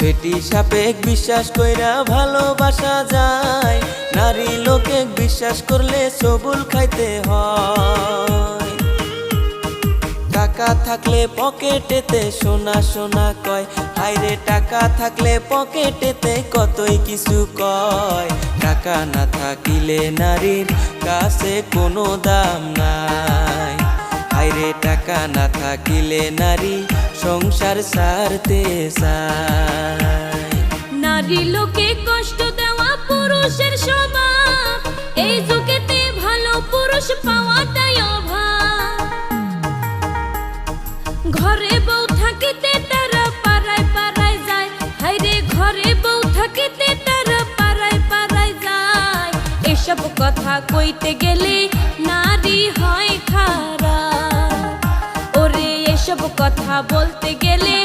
বেটি সাপেক বিশ্বাস কইরা ভালোবাসা যায়, নারী লোকে বিশ্বাস করলে সবুল খাইতে হয়। টাকা থাকলে পকেটেতে সোনা সোনা কয়, হায়রে টাকা থাকলে পকেটেতে কতই কিছু কয়। টাকা না থাকিলে নারীর কাছে কোনো দাম নাই, হায়রে টাকা না থাকিলে নারী সংসার ছাড়তে চায়। নারী লোকে কষ্ট দেওয়া পুরুষের স্বভাব, এই যুগেতে ভালো পুরুষ পাওয়াটাই অভাব। ঘরে বউ থাকিতে তারা পাড়ায় পাড়ায় যায়, হায়রে ঘরে বউ থাকিতে তারা পাড়ায় পাড়ায় যায়। এসব কথা কইতে গেলে নারী হয় খারাপ, ওরে এসব কথা বলতে গেলে